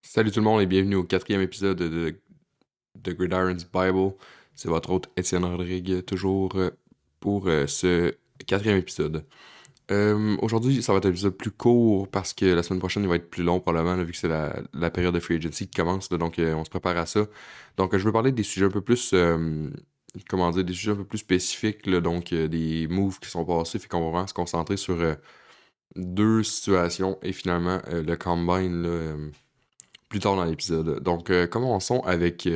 Salut tout le monde et bienvenue au quatrième épisode de Gridiron's Bible. C'est votre hôte Étienne Rodrigue, toujours pour ce quatrième épisode. Aujourd'hui, ça va être un épisode plus court parce que la semaine prochaine, il va être plus long probablement, là, vu que c'est la période de free agency qui commence, là, donc on se prépare à ça. Donc je veux parler des sujets un peu plus, comment dire, des sujets un peu plus spécifiques, là, donc des moves qui sont passés, fait qu'on va vraiment se concentrer sur deux situations et finalement le combine, là, plus tard dans l'épisode. Donc, commençons avec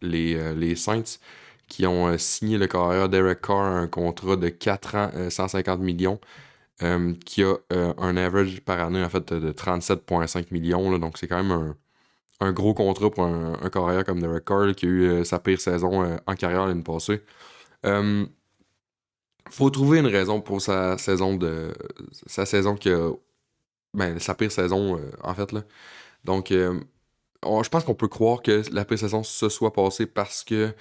les Saints qui ont signé le carrière Derek Carr à un contrat de 4 ans, 150 millions, qui a un average par année en fait de 37,5 millions. Là. Donc, c'est quand même un gros contrat pour un carrière comme Derek Carr là, qui a eu sa pire saison en carrière l'année passée. Euh, Faut trouver une raison pour sa saison qui a ben, sa pire saison en fait là. Donc, je pense qu'on peut croire que la pré-saison se soit passée parce que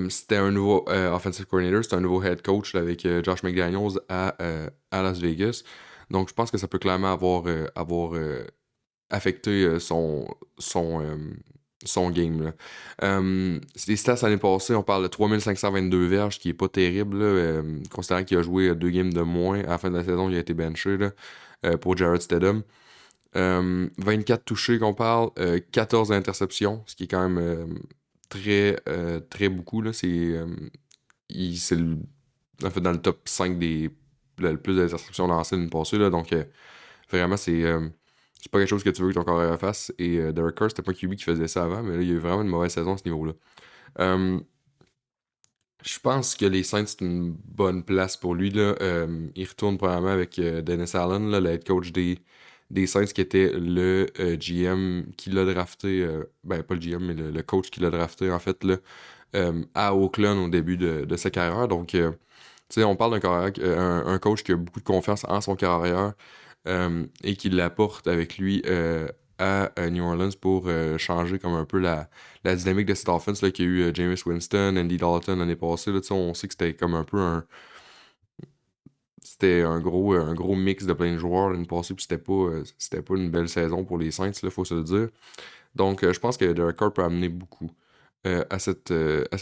c'était un nouveau offensive coordinator, c'était un nouveau head coach là, avec Josh McDaniels à Las Vegas. Donc, je pense que ça peut clairement avoir affecté son game. Là. Les stats l'année passée, on parle de 3522 verges, qui est pas terrible, là, considérant qu'il a joué deux games de moins. À la fin de la saison, il a été benché là, pour Jared Stidham. 24 touchés qu'on parle, 14 interceptions, ce qui est quand même très beaucoup. Là. C'est en fait dans le top 5 le plus d'interceptions lancées d'une passée. Là. Donc vraiment, c'est pas quelque chose que tu veux que ton carrière fasse. Et Derek Carr, c'était pas QB qui faisait ça avant, mais là, il y a eu vraiment une mauvaise saison à ce niveau-là. Euh, je pense que les Saints, c'est une bonne place pour lui. Là. Il retourne probablement avec Dennis Allen, là, le head coach des Saints, qui était le GM qui l'a drafté. Ben, pas le GM, mais le coach qui l'a drafté, en fait, là, à Oakland au début de sa carrière. Donc, tu sais, on parle un coach qui a beaucoup de confiance en son carrière et qui l'apporte avec lui à New Orleans pour changer comme un peu la dynamique de cette offense là, qu'il y a eu Jameis Winston, Andy Dalton l'année passée. Là, on sait que c'était comme un peu c'était un gros mix de plein de joueurs l'année passée, puis c'était pas une belle saison pour les Saints, il faut se le dire. Donc, je pense que Derek Carr peut amener beaucoup à cette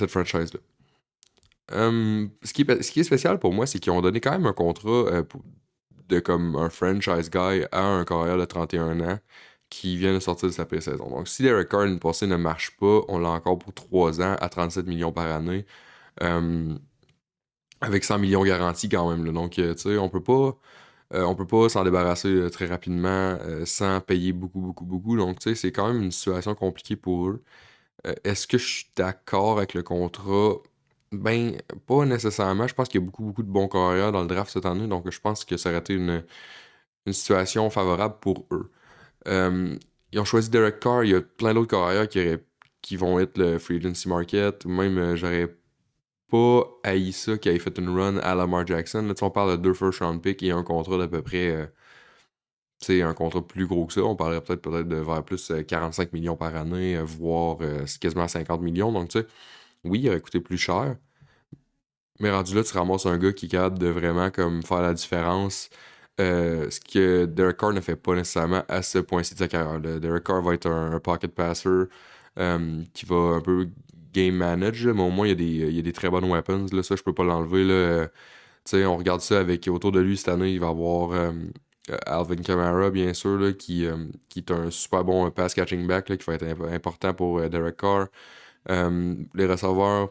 franchise-là. Ce qui est spécial pour moi, c'est qu'ils ont donné quand même un contrat de comme un franchise guy à un carrière de 31 ans qui vient de sortir de sa pré-saison. Donc, si Derek Carr l'année passée ne marche pas, on l'a encore pour 3 ans à 37 millions par année, euh, avec 100 millions garantis quand même. Là. Donc, tu sais, on peut pas s'en débarrasser très rapidement sans payer beaucoup, beaucoup, beaucoup. Donc, tu sais, c'est quand même une situation compliquée pour eux. Est-ce que je suis d'accord avec le contrat? Ben, pas nécessairement. Je pense qu'il y a beaucoup, beaucoup de bons carrières dans le draft cette année, donc je pense que ça aurait été une situation favorable pour eux. Euh, Ils ont choisi Derek Carr, il y a plein d'autres carrières qui vont être le free agency market, ou même j'aurais pas haï ça qui avait fait une run à Lamar Jackson. Là, tu sais, on parle de deux first round picks et un contrat d'à peu près, tu sais, un contrat plus gros que ça. On parlerait peut-être de vers plus 45 millions par année, voire c'est quasiment 50 millions. Donc, tu sais, oui, il aurait coûté plus cher, mais rendu là, tu ramasses un gars qui est capable de vraiment comme faire la différence. Ce que Derek Carr ne fait pas nécessairement à ce point-ci de sa carrière. Derek Carr va être un pocket passer qui va un peu game manage, là, mais au moins il y a des très bonnes weapons. Là, ça, je peux pas l'enlever. Là. Tu sais, on regarde ça avec autour de lui cette année, il va avoir Alvin Kamara, bien sûr, là, qui est un super bon pass catching back là, qui va être important pour Derek Carr. Les receveurs.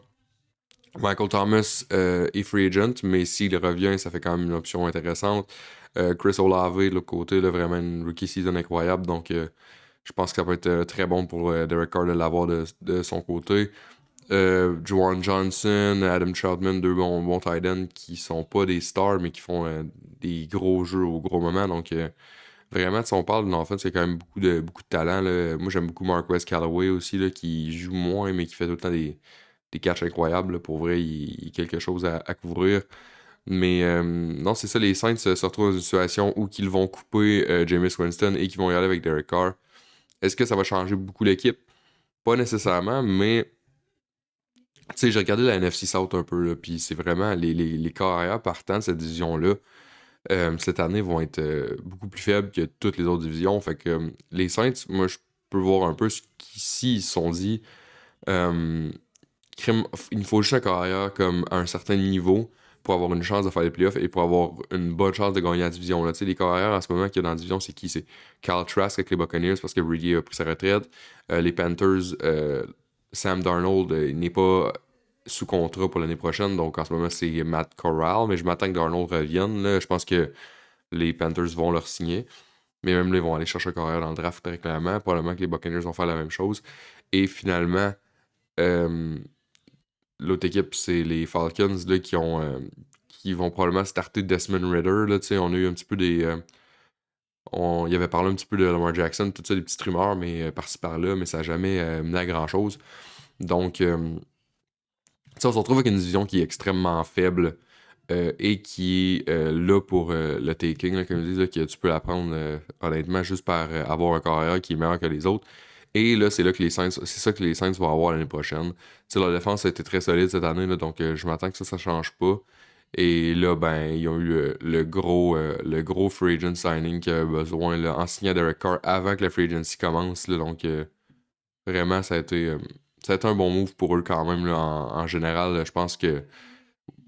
Michael Thomas est free agent, mais s'il revient, ça fait quand même une option intéressante. Chris Olave, de l'autre côté, là, vraiment une rookie season incroyable. Donc, je pense que ça peut être très bon pour Derek Carr de l'avoir de son côté. Juwan Johnson, Adam Troutman, deux bons tight ends qui sont pas des stars, mais qui font des gros jeux au gros moment. Donc, vraiment, si on parle d'une offense, il y a quand même beaucoup de talent. Là. Moi, j'aime beaucoup Marquez Callaway aussi, là, qui joue moins, mais qui fait tout le temps des catchs incroyables. Là. Pour vrai, il y a quelque chose à couvrir. Mais non, c'est ça, les Saints se retrouvent dans une situation où ils vont couper Jameis Winston et qu'ils vont y aller avec Derek Carr. Est-ce que ça va changer beaucoup l'équipe? Pas nécessairement, mais tu sais, j'ai regardé la NFC South un peu, là, puis c'est vraiment les carrières partant de cette division-là. cette année vont être beaucoup plus faibles que toutes les autres divisions. Fait que les Saints, moi, je peux voir un peu ce qu'ici ils se sont dit. euh, il nous faut juste un carrière comme à un certain niveau pour avoir une chance de faire les playoffs et pour avoir une bonne chance de gagner la division. Là. Tu sais, les carrières en ce moment qu'il y a dans la division, c'est qui? C'est Kyle Trask avec les Buccaneers parce que Brady a pris sa retraite. Les Panthers, Sam Darnold il n'est pas sous contrat pour l'année prochaine, donc en ce moment c'est Matt Corral, mais je m'attends que Darnold revienne. Là. Je pense que les Panthers vont leur signer. Mais même là, ils vont aller chercher un carrière dans le draft très clairement. Probablement que les Buccaneers vont faire la même chose. Et finalement, euh, l'autre équipe, c'est les Falcons là, qui vont probablement starter Desmond Ridder. Là, on a eu un petit peu des. Il avait parlé un petit peu de Lamar Jackson, tout ça, des petites rumeurs, mais par-ci par-là, mais ça n'a jamais mené à grand-chose. Donc, on se retrouve avec une division qui est extrêmement faible et qui est là pour le taking, là, comme je dis, là, que tu peux la prendre honnêtement juste par avoir un carrière qui est meilleur que les autres. Et là, c'est là que les Saints, c'est ça que les Saints vont avoir l'année prochaine. T'sais, leur défense a été très solide cette année, là, donc je m'attends que ça change pas. Et là, ben, ils ont eu le gros free agent signing qu'il y avait besoin là, en signant Derek Carr avant que la free agency commence. Là, donc, vraiment, ça a été un bon move pour eux quand même. Là, en général, là, je pense que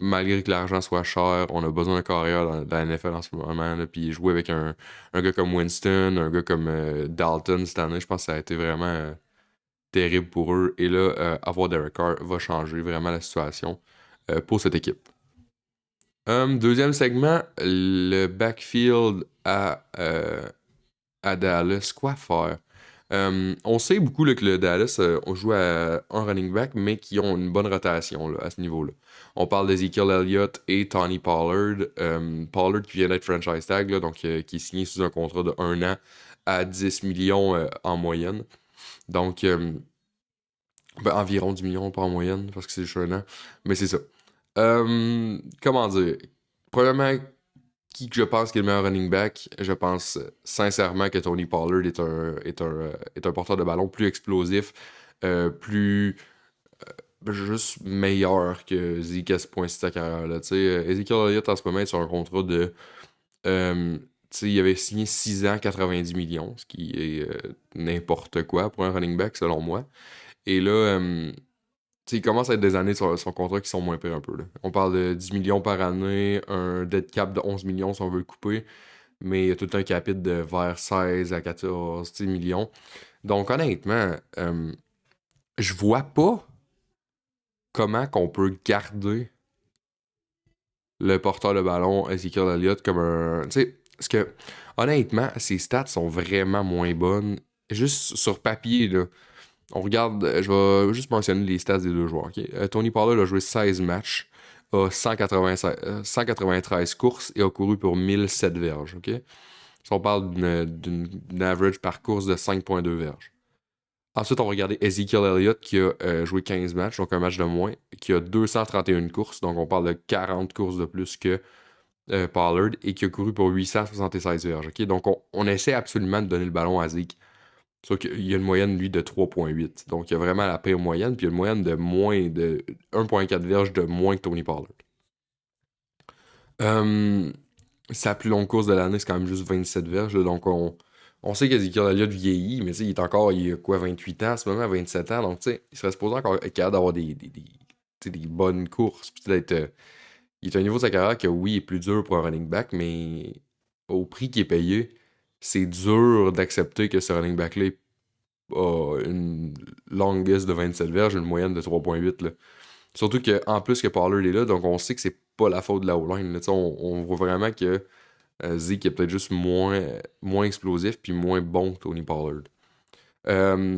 malgré que l'argent soit cher, on a besoin d'un carrière dans la NFL en ce moment. Là, puis jouer avec un gars comme Winston, un gars comme Dalton cette année, je pense que ça a été vraiment terrible pour eux. Et là, avoir Derek Carr va changer vraiment la situation pour cette équipe. Deuxième segment, le backfield à Dallas. Quoi faire? On sait beaucoup là, que le Dallas, on joue à un running back, mais qui ont une bonne rotation là, à ce niveau-là. On parle d'Ezekiel Elliott et Tony Pollard. Pollard qui vient d'être franchise tag, là, donc qui est signé sous un contrat de 1 an à 10 millions en moyenne. Donc, ben, environ 10 millions, pas en moyenne, parce que c'est juste 1 an. Mais c'est ça. Comment dire? Premièrement, qui que je pense qui est le meilleur running back? Je pense sincèrement que Tony Pollard est un porteur de ballon plus explosif, plus juste meilleur que Zeke à ce point-ci de sa carrière. Là. Ezekiel Elliott en ce moment est sur un contrat de. Il avait signé 6 ans, 90 millions, ce qui est n'importe quoi pour un running back selon moi. Et là, il commence à être des années sur son contrat qui sont moins pires un peu. Là. On parle de 10 millions par année, un dead cap de 11 millions si on veut le couper, mais il y a tout un capite de vers 16 à 14 millions. Donc honnêtement, je vois pas comment qu'on peut garder le porteur de ballon Ezekiel Elliott comme un. Tu sais, parce que honnêtement, ses stats sont vraiment moins bonnes. Juste sur papier, là. On regarde, je vais juste mentionner les stats des deux joueurs. Ok? Tony Pollard a joué 16 matchs, a 193 courses et a couru pour 1007 verges. Ok? Si on parle d'une average par course de 5,2 verges. Ensuite, on va regarder Ezekiel Elliott qui a joué 15 matchs, donc un match de moins, qui a 231 courses, donc on parle de 40 courses de plus que Pollard, et qui a couru pour 876 verges. Ok? Donc on essaie absolument de donner le ballon à Zeke. Sauf qu'il y a une moyenne, lui, de 3,8. Donc il y a vraiment la pire moyenne, puis il y a une moyenne de moins de 1,4 verges de moins que Tony Pollard. Euh, Sa plus longue course de l'année, c'est quand même juste 27 verges. Là, donc on sait qu'Ezekiel Elliott vieillit, mais il a quoi, 28 ans en ce moment, 27 ans. Donc il serait supposé encore être capable d'avoir des bonnes courses. Puis il est à un niveau de sa carrière que oui, il est plus dur pour un running back, mais au prix qui est payé, c'est dur d'accepter que ce running back-là a une longest de 27 verges, une moyenne de 3,8. Là. Surtout qu'en plus que Pollard est là, donc on sait que c'est pas la faute de la O-line. Là. On voit vraiment que Zeke est peut-être juste moins explosif puis moins bon que Tony Pollard.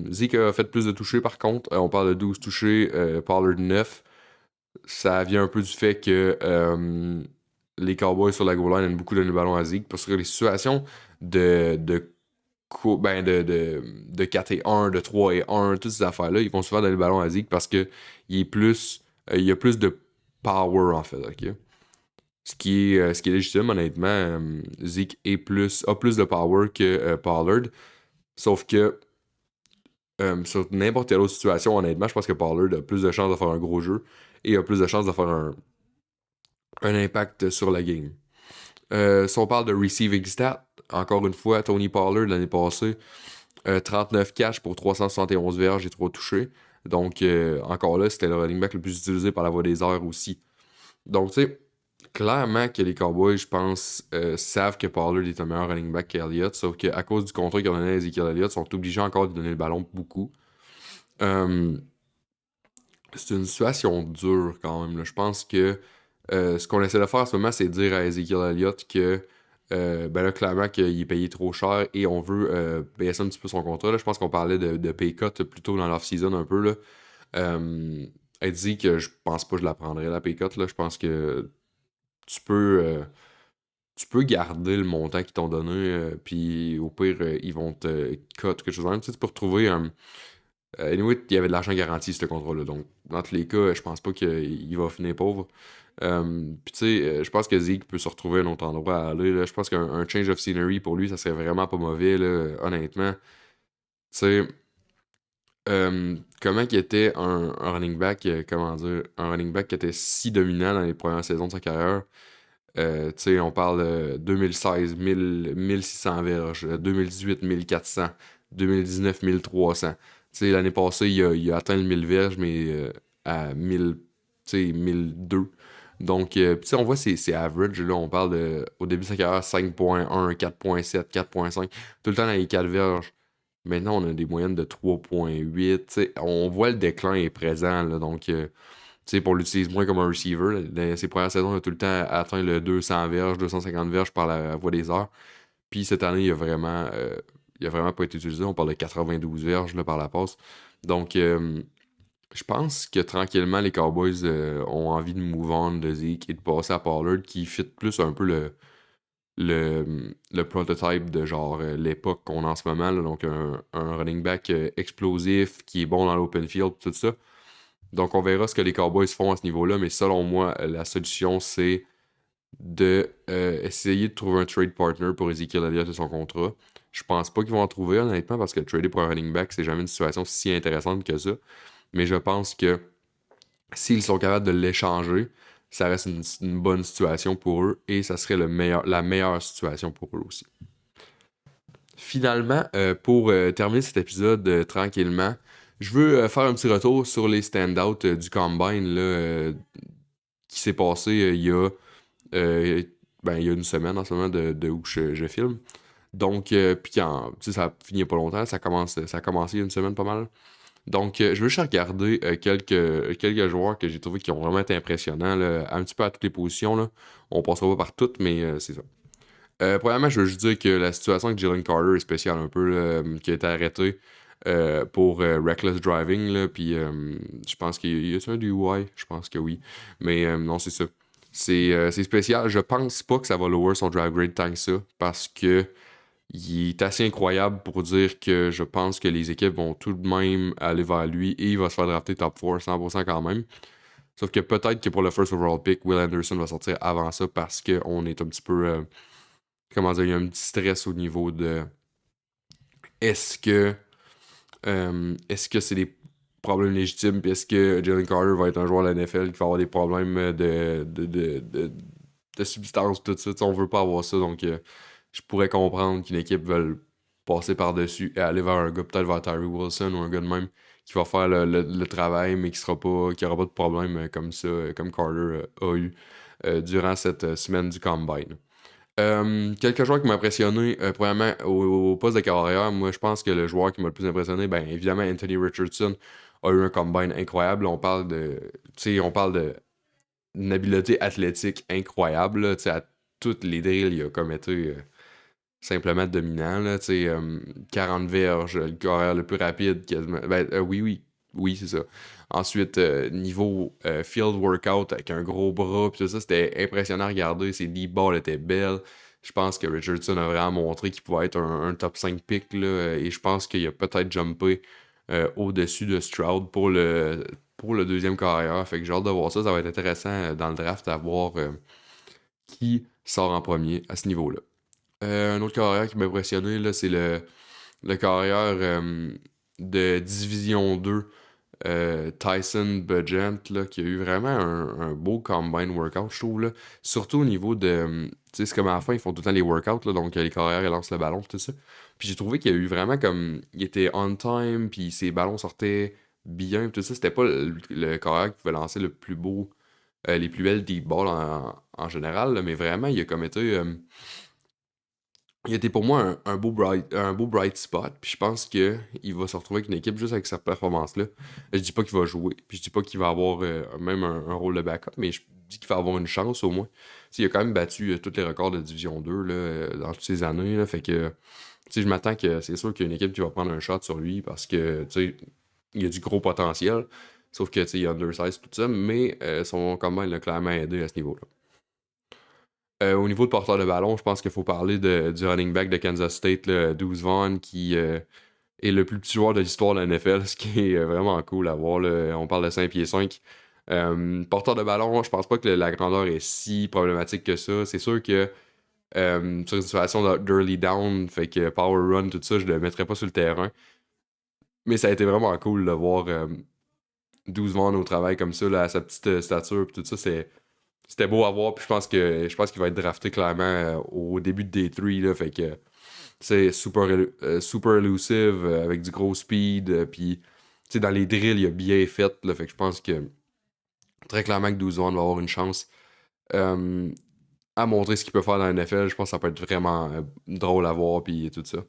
Zeke a fait plus de touchés par contre. On parle de 12 touchés, Pollard 9. Ça vient un peu du fait que les Cowboys sur la goal line aiment beaucoup donner le ballon à Zeke parce que les situations de, de 4 et 1, de 3 et 1, toutes ces affaires-là, ils vont souvent donner le ballon à Zeke parce que il y a plus de power en fait. Ok? Ce qui est légitime, honnêtement. Zeke a plus de power que Pollard. Sauf que sur n'importe quelle autre situation, honnêtement, je pense que Pollard a plus de chances de faire un gros jeu et a plus de chances de faire un impact sur la game. Si on parle de receiving stat, encore une fois, Tony Pollard l'année passée, 39 catches pour 371 verges et 3 touchés. Donc, encore là, c'était le running back le plus utilisé par la voie des airs aussi. Donc, tu sais, clairement que les Cowboys, je pense, savent que Pollard est un meilleur running back qu'Elliott, sauf qu'à cause du contrat qu'ils ont donné à Ezekiel Elliott, ils sont obligés encore de donner le ballon beaucoup. Euh, c'est une situation dure quand même, là. Je pense que ce qu'on essaie de faire en ce moment, c'est de dire à Ezekiel Elliott que ben là, clairement qu'il est payé trop cher et on veut baisser un petit peu son contrat. Là. Je pense qu'on parlait de pay cut plus tôt dans l'off-season un peu. Là. Euh, elle dit que je pense pas que je la prendrais la pay cut. Là. Je pense que tu peux, euh, tu peux garder le montant qu'ils t'ont donné, puis au pire, ils vont te cut quelque chose de même. Tu sais, tu peux retrouver un. Anyway, il y avait de l'argent garanti, ce contrat-là. Donc, dans tous les cas, je pense pas qu'il va finir pauvre. Puis, tu sais, je pense que Zeke peut se retrouver à un autre endroit à aller. Là. Je pense qu'un change of scenery pour lui, ça serait vraiment pas mauvais, là, honnêtement. Tu sais, comment qu'il était un running back, comment dire, un running back qui était si dominant dans les premières saisons de sa carrière. Tu sais, on parle 2016, 1600 verges, 2018, 1400, 2019, 1300. Tu sais, l'année passée, il a atteint le 1000 verges, mais à 1000, tu sais, 1002. Donc, tu sais, on voit c'est average. Là, on parle au début de sa carrière, 5.1, 4.7, 4.5, tout le temps dans les 4 verges. Maintenant, on a des moyennes de 3.8. Tu sais, on voit le déclin est présent. Là, donc, tu sais, on l'utilise moins comme un receiver. Ses premières saisons, il a tout le temps atteint le 200 verges, 250 verges par la voie des heures. Puis cette année, il a vraiment pas été utilisé. On parle de 92 verges là, par la passe. Donc, je pense que tranquillement, les Cowboys ont envie de move on de Zeke et de passer à Pollard qui fit plus un peu le prototype de genre l'époque qu'on a en ce moment. Là. Donc, un running back explosif qui est bon dans l'open field, tout ça. Donc, on verra ce que les Cowboys font à ce niveau-là, mais selon moi, la solution, c'est de essayer de trouver un trade partner pour Ezekiel Elliott et son contrat. Je pense pas qu'ils vont en trouver, honnêtement, parce que trader pour un running back, c'est jamais une situation si intéressante que ça. Mais je pense que s'ils sont capables de l'échanger, ça reste une bonne situation pour eux et ça serait la meilleure situation pour eux aussi. Finalement, pour terminer cet épisode tranquillement, je veux faire un petit retour sur les standouts du Combine là, qui s'est passé euh, il y a une semaine en ce moment de où je filme. Donc, puis quand, tu sais, ça finit pas longtemps, ça a commencé il y a une semaine pas mal. Donc, je veux juste regarder quelques joueurs que j'ai trouvé qui ont vraiment été impressionnants, là, un petit peu à toutes les positions. Là. On passera pas par toutes, mais c'est ça. Premièrement, je veux juste dire que la situation avec Jalen Carter est spéciale un peu, là, qui a été arrêté pour reckless driving, là, puis je pense qu'il y a un DUI, je pense que oui, mais non, c'est ça. C'est spécial, je pense pas que ça va lower son drive grade tant que ça, parce que il est assez incroyable pour dire que je pense que les équipes vont tout de même aller vers lui et il va se faire drafter top 4 100% quand même. Sauf que peut-être que pour le first overall pick, Will Anderson va sortir avant ça parce qu'on est un petit peu comment dire, il y a un petit stress au niveau de est-ce que est-ce que c'est des problèmes légitimes, puis est-ce que Jalen Carter va être un joueur de la NFL qui va avoir des problèmes de substance, tout ça, t'sais, on veut pas avoir ça, donc je pourrais comprendre qu'une équipe veuille passer par-dessus et aller vers un gars, peut-être vers Tyree Wilson ou un gars de même qui va faire le travail, mais qui aura pas de problème comme ça, comme Carter a eu durant cette semaine du Combine. Quelques joueurs qui m'ont impressionné, premièrement, au poste de carrière, moi je pense que le joueur qui m'a le plus impressionné, ben évidemment Anthony Richardson a eu un combine incroyable. On parle de une habileté athlétique incroyable. Là, tu sais, à toutes les drills, il a comme été simplement dominant. Là, tu sais, 40 verges, le carrière le plus rapide quasiment. Ben, oui, c'est ça. Ensuite, niveau field workout avec un gros bras, pis tout ça, c'était impressionnant à regarder. Ses deep balls étaient belles. Je pense que Richardson a vraiment montré qu'il pouvait être un top 5 pick, là, et je pense qu'il a peut-être jumpé au-dessus de Stroud pour le deuxième carrière. Fait que j'ai hâte de voir ça. Ça va être intéressant dans le draft à voir qui sort en premier à ce niveau-là. Un autre carrière qui m'a impressionné, là, c'est le carrière de Division 2 Tyson Budgent, là, qui a eu vraiment un beau combine workout, je trouve, là. Surtout au niveau de. Tu sais, c'est comme à la fin, ils font tout le temps les workouts, là, donc les carrières, ils lancent le ballon, pis tout ça. Puis j'ai trouvé qu'il y a eu vraiment comme. Il était on time, puis ses ballons sortaient bien, pis tout ça. C'était pas le carrière qui pouvait lancer le plus beau, les plus belles deep balls en général, là, mais vraiment, il a comme été. Il était pour moi un beau bright spot, puis je pense que il va se retrouver avec une équipe juste avec sa performance-là. Je dis pas qu'il va jouer, puis je dis pas qu'il va avoir même un rôle de backup, mais je dis qu'il va avoir une chance au moins. Tu sais, il a quand même battu tous les records de Division 2 là, dans toutes ces années, là, fait que tu sais, je m'attends que c'est sûr qu'il y a une équipe qui va prendre un shot sur lui parce que tu sais, il a du gros potentiel, sauf que tu sais, il est undersize tout ça, mais son combat il l'a clairement aidé à ce niveau-là. Au niveau de porteur de ballon, je pense qu'il faut parler du running back de Kansas State, là, Deuce Vaughn, qui est le plus petit joueur de l'histoire de la NFL, ce qui est vraiment cool à voir, là. On parle de 5 pieds 5. Porteur de ballon, je pense pas que la grandeur est si problématique que ça. C'est sûr que sur une situation d'early down, fait que power run, tout ça, je le mettrais pas sur le terrain. Mais ça a été vraiment cool de voir 12 Vaughn au travail comme ça, là, à sa petite stature, pis tout ça, c'était beau à voir, puis je pense qu'il va être drafté clairement au début de Day 3, là, fait que c'est super elusive, avec du gros speed, puis tu sais, dans les drills, il a bien fait, là, fait que je pense que très clairement que 12 va avoir une chance euh, à montrer ce qu'il peut faire dans la NFL. Je pense que ça peut être vraiment drôle à voir, puis tout ça.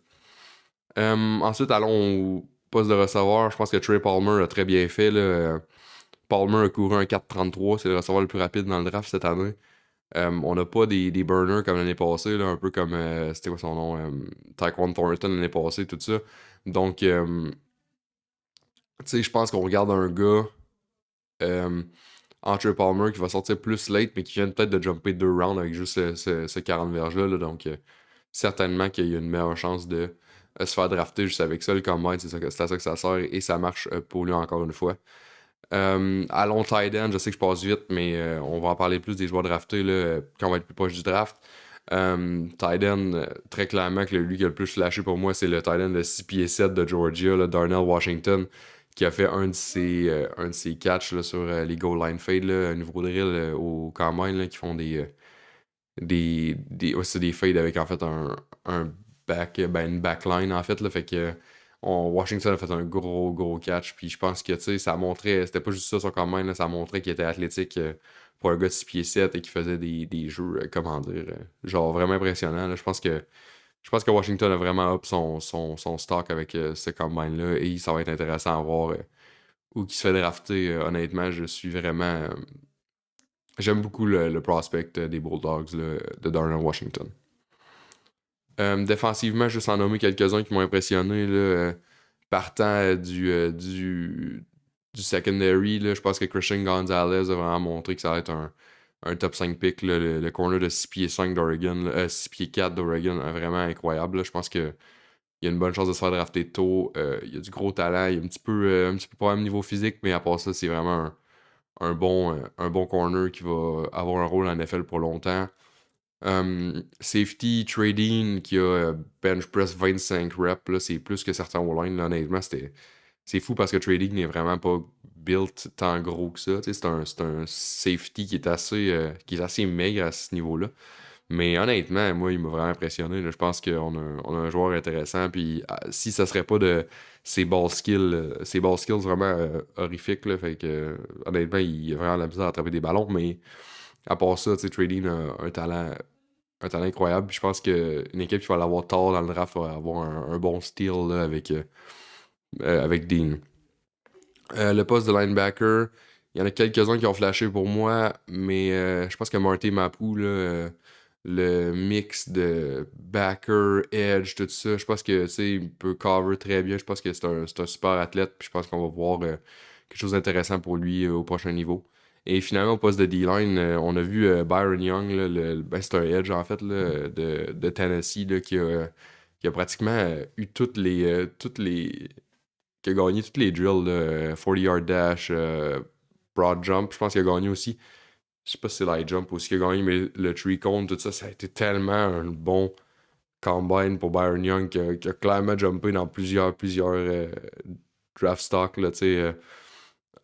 Ensuite, allons au poste de receveur. Je pense que Trey Palmer a très bien fait, là. Palmer a couru un 4,33, c'est le receveur le plus rapide dans le draft cette année. On n'a pas des burners comme l'année passée, là, un peu comme, c'était quoi son nom, Tyquan Thornton l'année passée, tout ça. Donc, tu sais, je pense qu'on regarde un gars, euh, Entre Palmer, qui va sortir plus late, mais qui vient peut-être de jumper 2 rounds avec juste ce 40 verges-là, là. Donc, certainement qu'il y a une meilleure chance de se faire drafter juste avec ça. Le combine, c'est à ça que ça sert, et ça marche pour lui encore une fois. Allons tight end, je sais que je passe vite, mais on va en parler plus des joueurs draftés là, quand on va être plus proche du draft. Tight end, très clairement que lui qui a le plus flashé pour moi, c'est le tight end de 6 pieds 7 de Georgia, là, Darnell Washington, qui a fait un de ses catchs là, sur les goal line fade, là, un nouveau drill au combine, là, qui font ouais, c'est des fades avec en fait un une backline en fait, là, fait que Washington a fait un gros catch, puis je pense que tu sais, ça montrait, c'était pas juste ça son combine, là, ça montrait qu'il était athlétique pour un gars de 6 pieds 7 et qui faisait des jeux, comment dire, genre vraiment impressionnant, là. Je pense que Washington a vraiment up son stock avec ce combine-là, et ça va être intéressant à voir où qui se fait drafter. Honnêtement, je suis vraiment. J'aime beaucoup le prospect des Bulldogs là, de Darnell Washington. Défensivement, juste en nommer quelques-uns qui m'ont impressionné, là, partant du secondary. Là, je pense que Christian Gonzalez a vraiment montré que ça va être un top 5 pick. Là, le corner de 6 pieds 5 d'Oregon, 6 pieds 4 d'Oregon, vraiment incroyable. Là. Je pense qu'il y a une bonne chance de se faire drafter tôt. Il y a du gros talent. Il y a un petit peu pas même niveau physique, mais à part ça, c'est vraiment un bon corner qui va avoir un rôle en NFL pour longtemps. Safety, trading, qui a bench press 25 reps, là, c'est plus que certains O-line, là, honnêtement, c'est fou parce que trading n'est vraiment pas built tant gros que ça. C'est un safety qui est assez maigre à ce niveau-là. Mais honnêtement, moi, il m'a vraiment impressionné, là. Je pense qu'on a un joueur intéressant. Puis si ça serait pas de ses ball skills vraiment horrifiques, là, fait que honnêtement, il a vraiment la misère à attraper des ballons. Mais à part ça, tu sais, Trading a un talent incroyable. Puis je pense qu'une équipe qui va l'avoir tard dans le draft va avoir un bon steal là, avec Dean. Le poste de linebacker, il y en a quelques-uns qui ont flashé pour moi, mais je pense que Marty Mapu, là, le mix de backer, edge, tout ça, je pense que tu sais, il peut cover très bien. Je pense que c'est un super athlète. Puis je pense qu'on va voir quelque chose d'intéressant pour lui au prochain niveau. Et finalement, au poste de D-line, on a vu Byron Young, là, c'est un edge en fait là, de Tennessee là, qui a pratiquement eu qui a gagné toutes les drills, là, 40-yard dash, broad jump. Je pense qu'il a gagné aussi. Je sais pas si c'est l'high jump aussi qu'il a gagné, mais le three cone, tout ça, ça a été tellement un bon combine pour Byron Young qui a clairement jumpé dans plusieurs draft stocks, là, tu sais.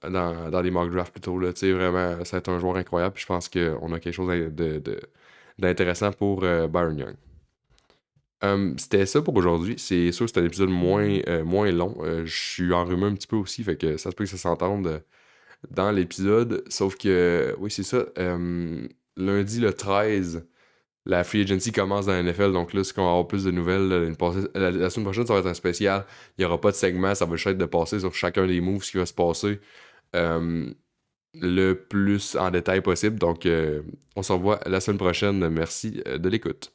dans les mock drafts plutôt. Là, tu sais, vraiment, ça va être un joueur incroyable. Puis je pense qu'on a quelque chose d'intéressant pour Byron Young. C'était ça pour aujourd'hui. C'est sûr que c'est un épisode moins long. Je suis enrhumé un petit peu aussi, fait que ça se peut que ça s'entende dans l'épisode. Sauf que, oui, c'est ça. Lundi le 13, la free agency commence dans la NFL. Donc là, c'est qu'on va avoir plus de nouvelles. La semaine prochaine, ça va être un spécial. Il n'y aura pas de segment. Ça va juste être de passer sur chacun des moves, ce qui va se passer euh, le plus en détail possible. Donc, on se revoit la semaine prochaine. Merci de l'écoute.